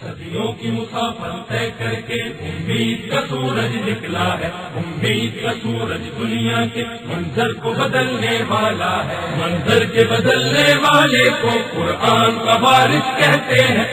सदियों की मुसाफर तय करके उम्मीद का सूरज निकला है। उम्मीद का सूरज दुनिया के मंजर को बदलने वाला है। मंजर के बदलने वाले को कुरान का वारिस कहते हैं।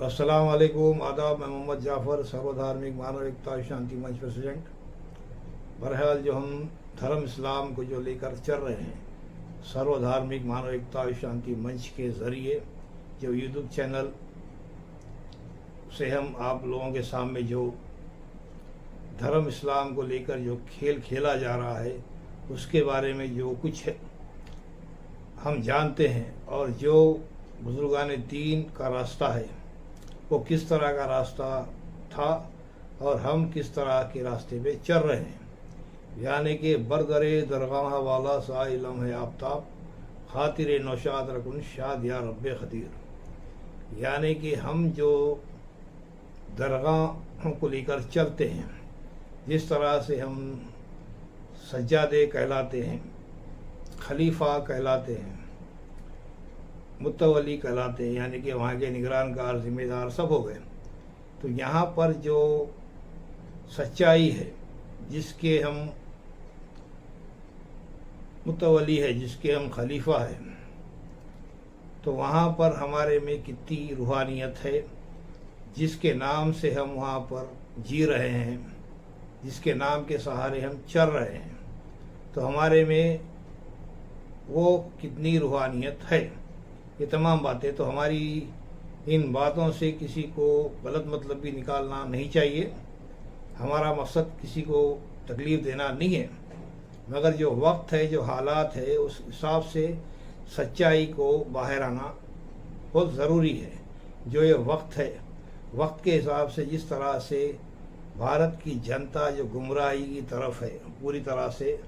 अस्सलाम वालेकुम, आदाब। मैं मोहम्मद जाफ़र, सर्वधार्मिक मानव एकता शांति मंच प्रेसिडेंट। बहरहाल जो हम धर्म इस्लाम को जो लेकर चल रहे हैं, सर्वधार्मिक मानव एकता शांति मंच के ज़रिए जो यूट्यूब चैनल से हम आप लोगों के सामने जो धर्म इस्लाम को लेकर जो खेल खेला जा रहा है, उसके बारे में जो कुछ हम जानते हैं और जो बुजुर्गान दीन का रास्ता है वो किस तरह का रास्ता था और हम किस तरह के रास्ते पे चल रहे हैं। यानी कि बरदरे दरगाह वाला सा इलम है आफ्ताब, खातिर नौशाद रकुन शाद या रब्बे खतीर। यानी कि हम जो दरगाहों को लेकर चलते हैं, जिस तरह से हम सज्जादे कहलाते हैं, खलीफा कहलाते हैं, मुतवली कहलाते हैं, यानी कि वहाँ के निगरानकार जिम्मेदार सब हो गए। तो यहाँ पर जो सच्चाई है, जिसके हम मुतवली है, जिसके हम खलीफा है, तो वहाँ पर हमारे में कितनी रूहानियत है, जिसके नाम से हम वहाँ पर जी रहे हैं, जिसके नाम के सहारे हम चल रहे हैं, तो हमारे में वो कितनी रूहानियत है। ये तमाम बातें, तो हमारी इन बातों से किसी को गलत मतलब भी निकालना नहीं चाहिए। हमारा मकसद किसी को तकलीफ़ देना नहीं है, मगर जो वक्त है, जो हालात है, उस हिसाब से सच्चाई को बाहर आना बहुत ज़रूरी है। जो ये वक्त है, वक्त के हिसाब से जिस तरह से भारत की जनता जो गुमराही की तरफ है पूरी तरह से,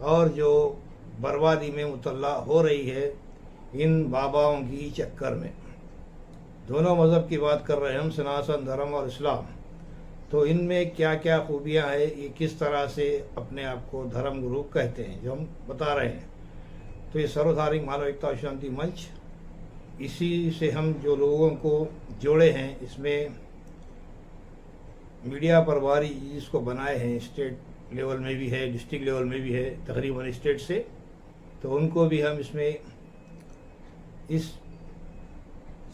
और जो बर्बादी में मुतल्ला हो रही है इन बाबाओं की चक्कर में, दोनों मज़हब की बात कर रहे हैं हम, सनातन धर्म और इस्लाम। तो इनमें क्या क्या खूबियाँ हैं, ये किस तरह से अपने आप को धर्म गुरु कहते हैं, जो हम बता रहे हैं। तो ये सर्वधार्मिक मानव एकता शांति मंच, इसी से हम जो लोगों को जोड़े हैं, इसमें मीडिया प्रभारी जिसको बनाए हैं, स्टेट लेवल में भी है, डिस्ट्रिक्ट लेवल में भी है, तकरीबन स्टेट से, तो उनको भी हम इसमें इस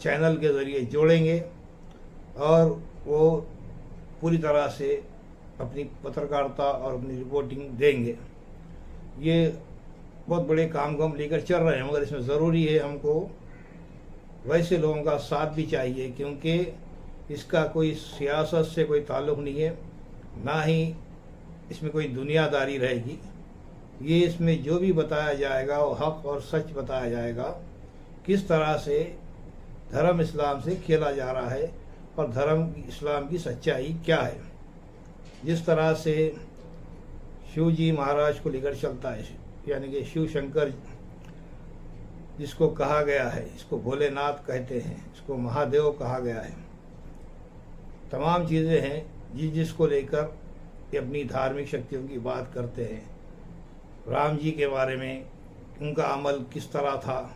चैनल के ज़रिए जोड़ेंगे और वो पूरी तरह से अपनी पत्रकारिता और अपनी रिपोर्टिंग देंगे। ये बहुत बड़े काम को हम लेकर चल रहे हैं, मगर इसमें ज़रूरी है हमको वैसे लोगों का साथ भी चाहिए, क्योंकि इसका कोई सियासत से कोई ताल्लुक़ नहीं है, ना ही इसमें कोई दुनियादारी रहेगी। ये इसमें जो भी बताया जाएगा वो हक़ और सच बताया जाएगा, किस तरह से धर्म इस्लाम से खेला जा रहा है और धर्म इस्लाम की सच्चाई क्या है। जिस तरह से शिव जी महाराज को लेकर चलता है, यानी कि शिव शंकर जिसको कहा गया है, इसको भोलेनाथ कहते हैं, इसको महादेव कहा गया है। तमाम चीज़ें हैं जिसको लेकर ये अपनी धार्मिक शक्तियों की बात करते हैं। राम जी के बारे में, उनका अमल किस तरह था,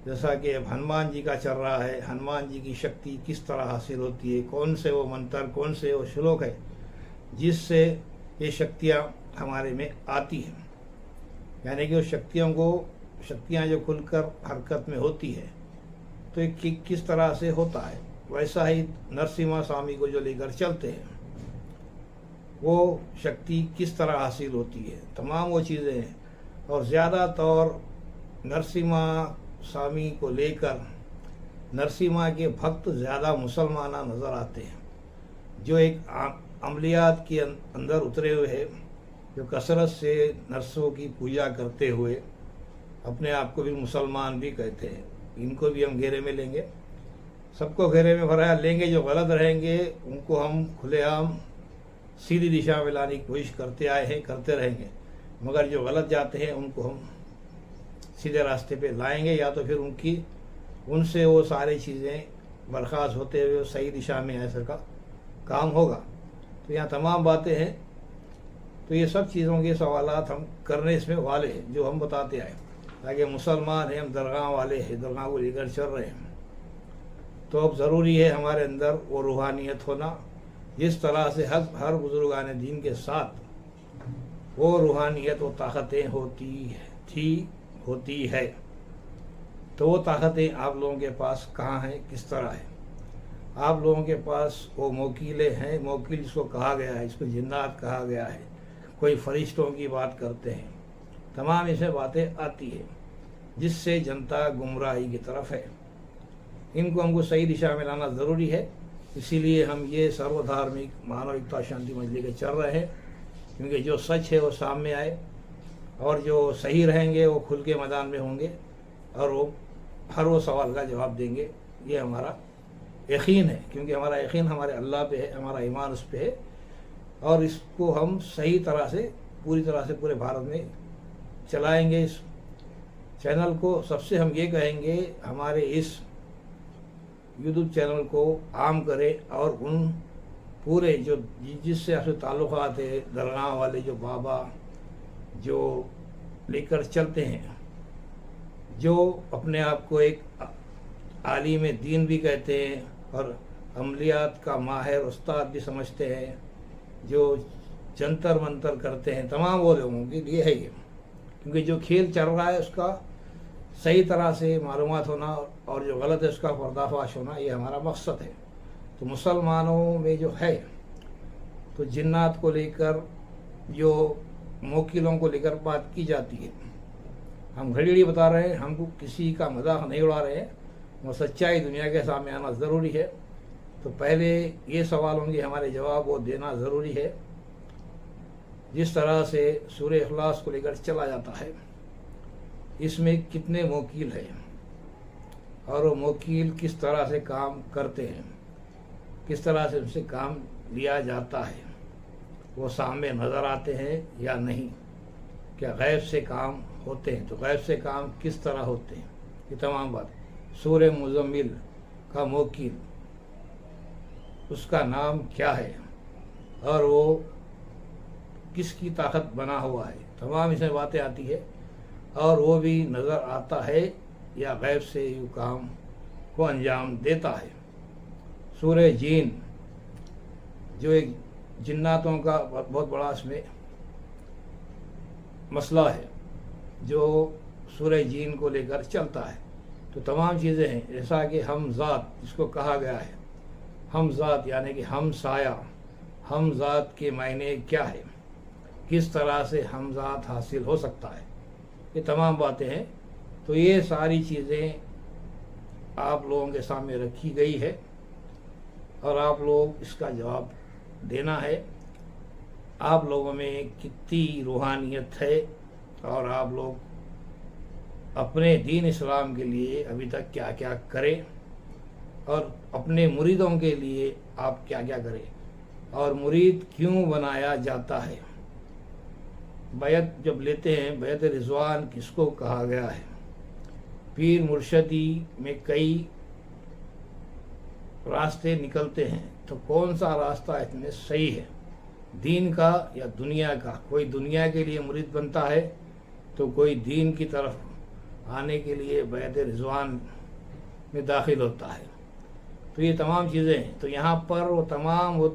जैसा कि अब हनुमान जी का चल रहा है, हनुमान जी की शक्ति किस तरह हासिल होती है, कौन से वो मंत्र, कौन से वो श्लोक है जिससे ये शक्तियाँ हमारे में आती हैं। यानी कि उस शक्तियाँ जो खुलकर हरकत में होती है, तो ये किस तरह से होता है। वैसा ही नरसिम्हा स्वामी को जो लेकर चलते हैं, वो शक्ति किस तरह हासिल होती है, तमाम वो चीज़ें हैं। और ज़्यादातर नरसिम्हा स्वामी को लेकर नरसिम्हा के भक्त ज़्यादा मुसलमाना नज़र आते हैं, जो एक अमलियात के अंदर उतरे हुए हैं, जो कसरत से नरसों की पूजा करते हुए अपने आप को भी मुसलमान भी कहते हैं। इनको भी हम घेरे में लेंगे, सबको घेरे में भरा लेंगे। जो गलत रहेंगे उनको हम खुलेआम सीधी दिशा में लाने की कोशिश करते आए हैं, करते रहेंगे, मगर जो गलत जाते हैं उनको हम सीधे रास्ते पे लाएंगे, या तो फिर उनसे वो सारी चीज़ें बर्खास्त होते हुए सही दिशा में ऐसा का काम होगा। तो यहाँ तमाम बातें हैं। तो ये सब चीज़ों के सवालात हम करने इसमें वाले हैं, जो हम बताते आए, ताकि मुसलमान हैं, हम दरगाह वाले हैं, दरगाह को लेकर चल रहे हैं। तो अब ज़रूरी है हमारे अंदर वो रूहानियत होना, जिस तरह से हर बुजुर्गान दीन के साथ वो रूहानियत वो ताकतें होती है। तो वो ताकतें आप लोगों के पास कहाँ हैं, किस तरह है? आप लोगों के पास वो मोकीले हैं, मोकील जिसको कहा गया है, इसको जिन्नात कहा गया है, कोई फरिश्तों की बात करते हैं, तमाम इसमें बातें आती है जिससे जनता गुमराही की तरफ है। इनको हमको सही दिशा में लाना ज़रूरी है। इसीलिए हम ये सर्वधार्मिक मानविकता शांति मंच लेके चल रहे हैं, क्योंकि जो सच है वो सामने आए और जो सही रहेंगे वो खुल के मैदान में होंगे और वो हर वो सवाल का जवाब देंगे। ये हमारा यकीन है, क्योंकि हमारा यकीन हमारे अल्लाह पे है, हमारा ईमान उस पे है और इसको हम सही तरह से पूरी तरह से पूरे भारत में चलाएंगे। इस चैनल को सबसे हम ये कहेंगे, हमारे इस यूट्यूब चैनल को आम करें और उन पूरे जो जिससे आपसे ताल्लुकात है, दरगाह वाले जो बाबा जो लेकर चलते हैं, जो अपने आप को एक आलिम दीन भी कहते हैं और अमलियात का माहिर उस्ताद भी समझते हैं, जो जंतर मंतर करते हैं, तमाम वो लोगों के लिए है ये। क्योंकि जो खेल चल रहा है उसका सही तरह से मालूमात होना और जो गलत है उसका पर्दाफाश होना, ये हमारा मकसद है। तो मुसलमानों में जो है तो जिन्नात को लेकर, जो मोकिलों को लेकर बात की जाती है, हम घड़ी बता रहे हैं, हमको किसी का मजाक नहीं उड़ा रहे हैं, वो सच्चाई दुनिया के सामने आना ज़रूरी है। तो पहले ये सवाल होंगे, हमारे जवाब वो देना ज़रूरी है। जिस तरह से सूरह इखलास को लेकर चला जाता है, इसमें कितने मोकील हैं और वो मोकील किस तरह से काम करते हैं, किस तरह से उनसे काम लिया जाता है, वो सामने नज़र आते हैं या नहीं, क्या गैब से काम होते हैं, तो गैब से काम किस तरह होते हैं, ये तमाम बात। सूरह मुज़म्मिल का मोकील, उसका नाम क्या है और वो किसकी ताकत बना हुआ है, तमाम इसमें बातें आती है और वो भी नज़र आता है या गैब से यू काम को अंजाम देता है। सूरह जीन, जो एक जिन्नातों का बहुत बड़ा इसमें मसला है, जो सूरह जीन को लेकर चलता है, तो तमाम चीज़ें हैं। जैसा कि हम ज़ात जिसको कहा गया है, हम ज़ात यानी कि हम साया, हम ज़ात के मायने क्या है, किस तरह से हम ज़ात हासिल हो सकता है, ये तमाम बातें हैं। तो ये सारी चीज़ें आप लोगों के सामने रखी गई है और आप लोग इसका जवाब देना है। आप लोगों में कितनी रूहानियत है और आप लोग अपने दीन इस्लाम के लिए अभी तक क्या क्या करें और अपने मुरीदों के लिए आप क्या क्या करें और मुरीद क्यों बनाया जाता है। बैत जब लेते हैं, बैत रिजवान किसको कहा गया है? पीर मुर्शदी में कई रास्ते निकलते हैं, तो कौन सा रास्ता इसमें सही है, दीन का या दुनिया का? कोई दुनिया के लिए मुरीद बनता है तो कोई दीन की तरफ आने के लिए बैत रिजवान में दाखिल होता है। तो ये तमाम चीज़ें हैं। तो यहाँ पर वो तमाम वो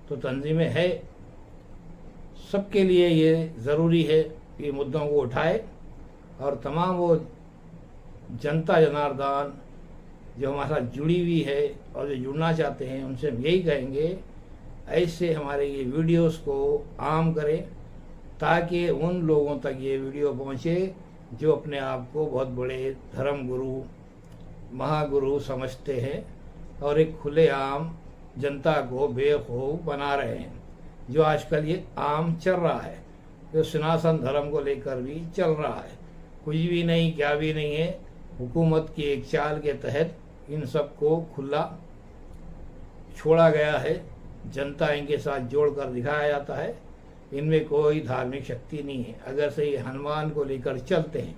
तंजीमें है, सबके लिए ये ज़रूरी है कि मुद्दों को उठाए और तमाम वो जनता जनार्दन जो हमारे साथ जुड़ी हुई है और जो जुड़ना चाहते हैं, उनसे हम यही कहेंगे, ऐसे हमारे ये वीडियोस को आम करें ताकि उन लोगों तक ये वीडियो पहुँचे जो अपने आप को बहुत बड़े धर्म गुरु, महागुरु समझते हैं और एक खुलेआम जनता को बेवकूफ़ बना रहे हैं, जो आजकल ये आम चल रहा है, जो सनातन धर्म को लेकर भी चल रहा है। कुछ भी नहीं, क्या भी नहीं है, हुकूमत की एक चाल के तहत इन सब को खुला छोड़ा गया है, जनता इनके साथ जोड़कर दिखाया जाता है। इनमें कोई धार्मिक शक्ति नहीं है। अगर से ये हनुमान को लेकर चलते हैं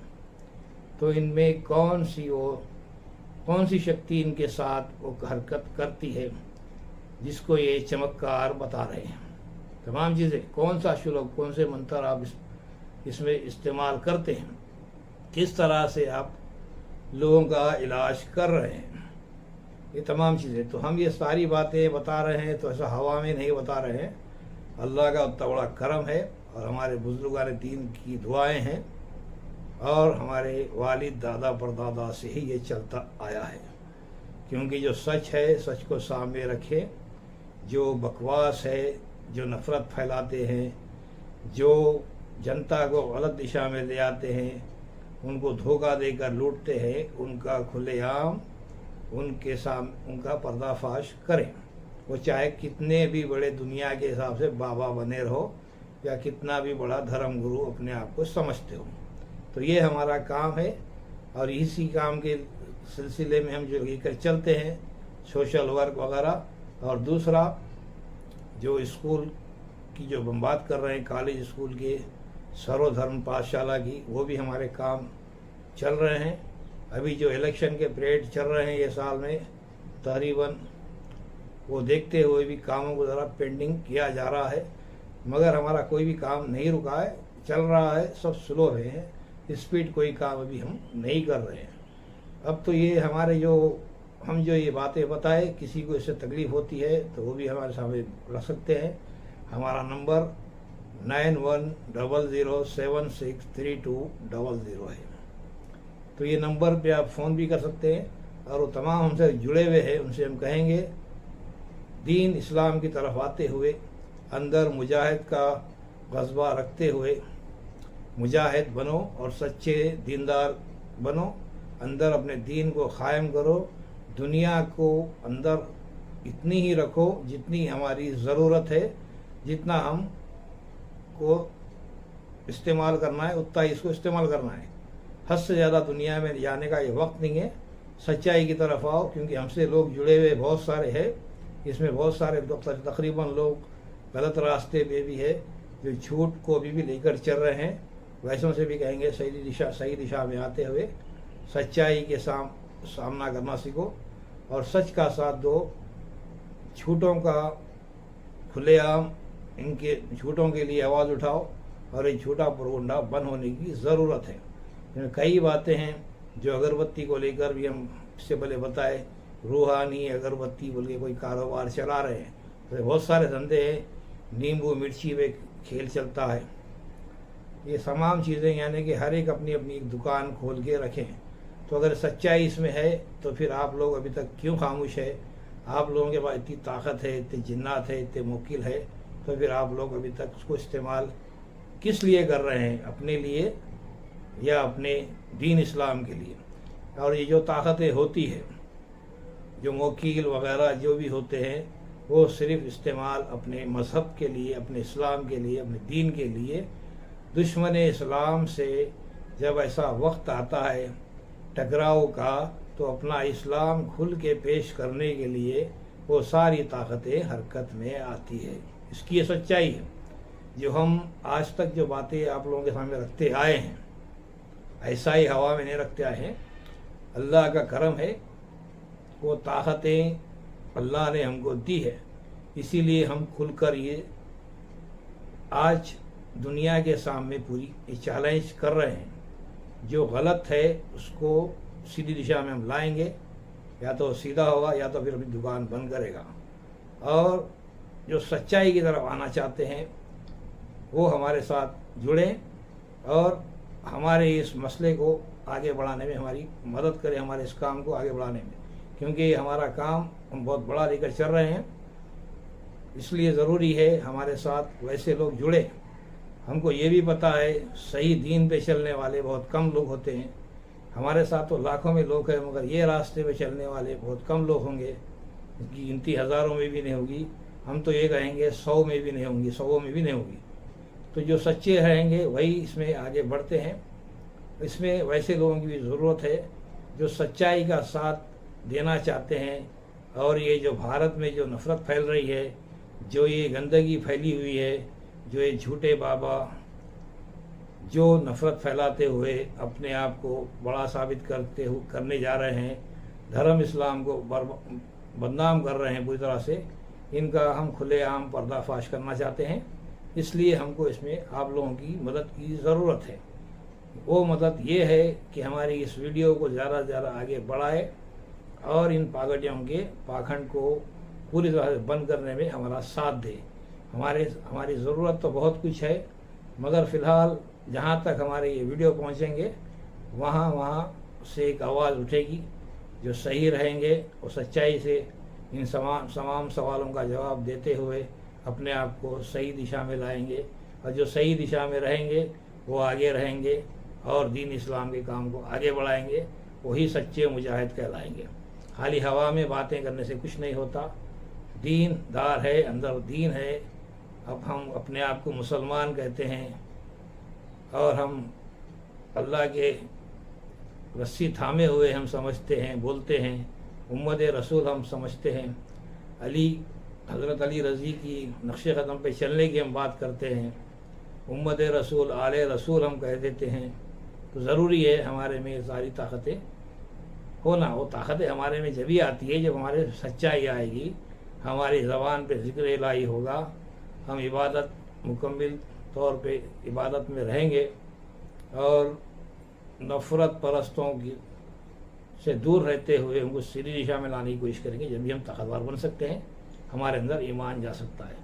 तो इनमें कौन सी शक्ति इनके साथ वो हरकत करती है जिसको ये चमत्कार बता रहे हैं। तमाम चीज़ें, कौन सा श्लोक, कौन से मंत्र आप इसमें इस्तेमाल करते हैं, किस तरह से आप लोगों का इलाज कर रहे हैं, ये तमाम चीज़ें। तो हम ये सारी बातें बता रहे हैं तो ऐसा हवा में नहीं बता रहे हैं, अल्लाह का उतना बड़ा करम है और हमारे बुजुर्गान दीन की दुआएं हैं और हमारे वालिद दादा परदादा से ही ये चलता आया है। क्योंकि जो सच है सच को सामने रखें, जो बकवास है, जो नफ़रत फैलाते हैं, जो जनता को गलत दिशा में ले आते हैं, उनको धोखा देकर लूटते हैं, उनका खुलेआम उनका पर्दाफाश करें। वो चाहे कितने भी बड़े दुनिया के हिसाब से बाबा बने रहो या कितना भी बड़ा धर्म गुरु अपने आप को समझते हो। तो ये हमारा काम है और इसी काम के सिलसिले में हम जो लेकर चलते हैं सोशल वर्क वगैरह। और दूसरा जो स्कूल की जो हम बात कर रहे हैं, कॉलेज स्कूल के सर्वधर्म पाठशाला की, वो भी हमारे काम चल रहे हैं। अभी जो इलेक्शन के परेड चल रहे हैं ये साल में तकरीबन, वो देखते हुए भी कामों को ज़रा पेंडिंग किया जा रहा है, मगर हमारा कोई भी काम नहीं रुका है, चल रहा है, सब स्लो रहे हैं, स्पीड कोई काम अभी हम नहीं कर रहे हैं। अब तो ये हमारे हम जो ये बातें बताए, किसी को इससे तकलीफ़ होती है तो वो भी हमारे सामने रख सकते हैं। हमारा नंबर 9100763200 है। तो ये नंबर पे आप फ़ोन भी कर सकते हैं और वो तमाम हमसे जुड़े हुए हैं, उनसे हम कहेंगे दीन इस्लाम की तरफ आते हुए, अंदर मुजाहिद का ग़ज़बा रखते हुए मुजाहिद बनो और सच्चे दीनदार बनो, अंदर अपने दीन को क़ायम करो, दुनिया को अंदर इतनी ही रखो जितनी हमारी ज़रूरत है, जितना हम को इस्तेमाल करना है उतना ही इसको इस्तेमाल करना है। हद से ज़्यादा दुनिया में जाने का ये वक्त नहीं है। सच्चाई की तरफ आओ, क्योंकि हमसे लोग जुड़े हुए बहुत सारे हैं, इसमें बहुत सारे तकरीबन लोग गलत रास्ते पे भी है, जो झूठ को अभी भी लेकर चल रहे हैं। वैसों से भी कहेंगे सही दिशा में आते हुए सच्चाई के सामना करना सीखो और सच का साथ दो। झूठों का खुलेआम इनके झूठों के लिए आवाज़ उठाओ और ये झूठा प्रोपगंडा बंद होने की ज़रूरत है। इसमें कई बातें हैं जो अगरबत्ती को लेकर भी हम इससे पहले बताए, रूहानी अगरबत्ती बोल के कोई कारोबार चला रहे हैं, तो बहुत सारे धंधे हैं, नींबू मिर्ची में खेल चलता है। ये तमाम चीज़ें यानी कि हर एक अपनी अपनी एक दुकान खोल के रखें। तो अगर सच्चाई इसमें है तो फिर आप लोग अभी तक क्यों खामोश है? आप लोगों के पास इतनी ताकत है, इतने जिन्नात है, इतने मुकिल है, तो फिर आप लोग अभी तक उसको इस्तेमाल किस लिए कर रहे हैं? अपने लिए या अपने दीन इस्लाम के लिए? और ये जो ताकतें होती है, जो वकील वगैरह जो भी होते हैं, वो सिर्फ इस्तेमाल अपने मज़हब के लिए, अपने इस्लाम के लिए, अपने दीन के लिए। दुश्मन इस्लाम से जब ऐसा वक्त आता है टकराव का, तो अपना इस्लाम खुल के पेश करने के लिए वो सारी ताकतें हरकत में आती है। इसकी ये सच्चाई है जो हम आज तक जो बातें आप लोगों के सामने रखते आए हैं, ऐसा ही हवा में नहीं रखते आए हैं। अल्लाह का करम है, वो ताकतें अल्लाह ने हमको दी है, इसीलिए हम खुलकर ये आज दुनिया के सामने पूरी ये चैलेंज कर रहे हैं। जो गलत है उसको सीधी दिशा में हम लाएंगे, या तो सीधा होगा या तो फिर अपनी दुकान बंद करेगा। और जो सच्चाई की तरफ आना चाहते हैं वो हमारे साथ जुड़ें और हमारे इस मसले को आगे बढ़ाने में हमारी मदद करें, हमारे इस काम को आगे बढ़ाने में, क्योंकि हमारा काम हम बहुत बड़ा लेकर चल रहे हैं। इसलिए ज़रूरी है हमारे साथ वैसे लोग जुड़े। हमको ये भी पता है सही दीन पे चलने वाले बहुत कम लोग होते हैं। हमारे साथ तो लाखों में लोग हैं, मगर ये रास्ते पे चलने वाले बहुत कम लोग होंगे, इसकी गिनती हज़ारों में भी नहीं होगी। हम तो ये कहेंगे 100 में भी नहीं होंगी, 100 में भी नहीं होगी। तो जो सच्चे रहेंगे वही इसमें आगे बढ़ते हैं। इसमें वैसे लोगों की भी ज़रूरत है जो सच्चाई का साथ देना चाहते हैं। और ये जो भारत में जो नफ़रत फैल रही है, जो ये गंदगी फैली हुई है, जो ये झूठे बाबा जो नफ़रत फैलाते हुए अपने आप को बड़ा साबित करने जा रहे हैं, धर्म इस्लाम को बदनाम कर रहे हैं पूरी तरह से, इनका हम खुलेआम पर्दाफाश करना चाहते हैं। इसलिए हमको इसमें आप लोगों की मदद की ज़रूरत है। वो मदद ये है कि हमारी इस वीडियो को ज़्यादा से ज़्यादा आगे बढ़ाए और इन पागटियों के पाखंड को पूरी तरह से बंद करने में हमारा साथ दे। हमारी ज़रूरत तो बहुत कुछ है, मगर फ़िलहाल जहाँ तक हमारे ये वीडियो पहुँचेंगे वहाँ से एक आवाज़ उठेगी जो सही रहेंगे और सच्चाई से इन तमाम सवालों का जवाब देते हुए अपने आप को सही दिशा में लाएंगे, और जो सही दिशा में रहेंगे वो आगे रहेंगे और दीन इस्लाम के काम को आगे बढ़ाएंगे, वही सच्चे मुजाहिद कहलाएंगे। खाली हवा में बातें करने से कुछ नहीं होता। दीन दार है, अंदर दीन है। अब हम अपने आप को मुसलमान कहते हैं और हम अल्लाह के रस्सी थामे हुए हम समझते हैं, बोलते हैं। उम्मत रसूल हम समझते हैं। हज़रत अली रज़ी की नक्शे क़दम पे चलने की हम बात करते हैं। उम्मत रसूल, आले रसूल हम कह देते हैं। तो ज़रूरी है हमारे में सारी ताकतें होना। वो ताकतें हमारे में जब ही आती है जब हमारे सच्चाई आएगी, हमारी ज़बान पे ज़िक्र इलाही होगा, हम इबादत मुकम्मल तौर पे इबादत में रहेंगे और नफ़रत परस्तों की से दूर रहते हुए उनको सीधी दिशा में लाने की कोशिश करेंगे। जब भी हम ताकतवर बन सकते हैं, हमारे अंदर ईमान जा सकता है।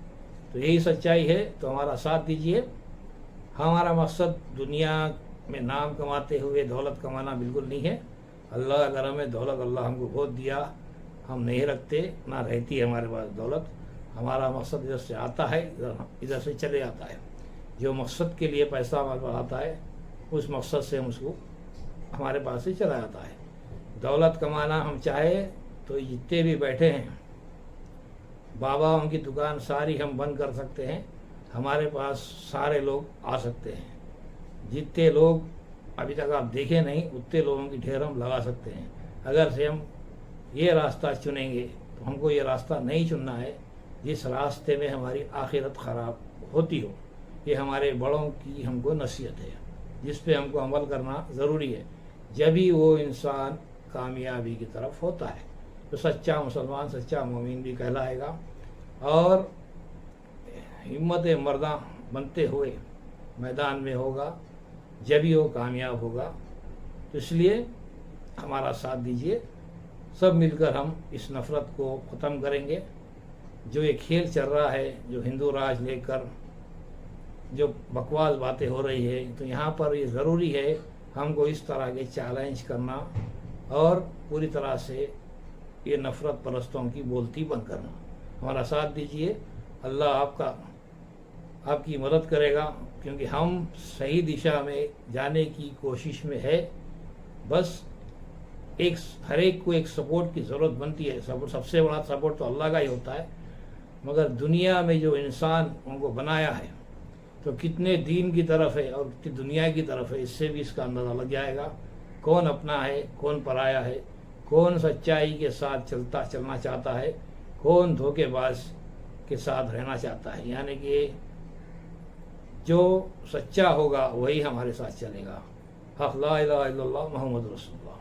तो यही सच्चाई है। तो हमारा साथ दीजिए। हमारा मकसद दुनिया में नाम कमाते हुए दौलत कमाना बिल्कुल नहीं है। अल्लाह अगर हमें दौलत, अल्लाह हमको बहुत दिया, हम नहीं रखते, ना रहती है हमारे पास दौलत। हमारा मकसद इधर से आता है, इधर से चले आता है। जो मकसद के लिए पैसा हमारे पास आता है, उस मकसद से हम उसको हमारे पास से चला जाता है। दौलत कमाना हम चाहे तो जितने भी बैठे हैं बाबाओं की दुकान सारी हम बंद कर सकते हैं, हमारे पास सारे लोग आ सकते हैं। जितने लोग अभी तक आप देखे नहीं, उतने लोगों की ढेर हम लगा सकते हैं। अगर से हम ये रास्ता चुनेंगे तो हमको ये रास्ता नहीं चुनना है जिस रास्ते में हमारी आखिरत ख़राब होती हो। ये हमारे बड़ों की हमको नसीहत है, जिस पे हमको अमल करना ज़रूरी है। जब ही वो इंसान कामयाबी की तरफ होता है तो सच्चा मुसलमान, सच्चा मोमिन भी कहलाएगा और हिम्मत मर्दा बनते हुए मैदान में होगा, जब ही वो कामयाब होगा। तो इसलिए हमारा साथ दीजिए। सब मिलकर हम इस नफ़रत को ख़त्म करेंगे। जो ये खेल चल रहा है, जो हिंदू राज लेकर जो बकवास बातें हो रही है, तो यहाँ पर ये ज़रूरी है हमको इस तरह के चैलेंज करना और पूरी तरह से ये नफ़रत परस्तों की बोलती बंद करना। हमारा साथ दीजिए। अल्लाह आपकी मदद करेगा, क्योंकि हम सही दिशा में जाने की कोशिश में है। बस हर एक को एक सपोर्ट की ज़रूरत बनती है। सबसे बड़ा सपोर्ट तो अल्लाह का ही होता है, मगर दुनिया में जो इंसान उनको बनाया है तो कितने दीन की तरफ है और कितनी दुनिया की तरफ है, इससे भी इसका अंदाज़ा लग जाएगा। कौन अपना है, कौन पराया है, कौन सच्चाई के साथ चलना चाहता है, कौन धोखेबाज के साथ रहना चाहता है। यानी कि जो सच्चा होगा वही हमारे साथ चलेगा। हक़ ला इलाहा इल्लल्लाह मुहम्मद रसूलुल्लाह।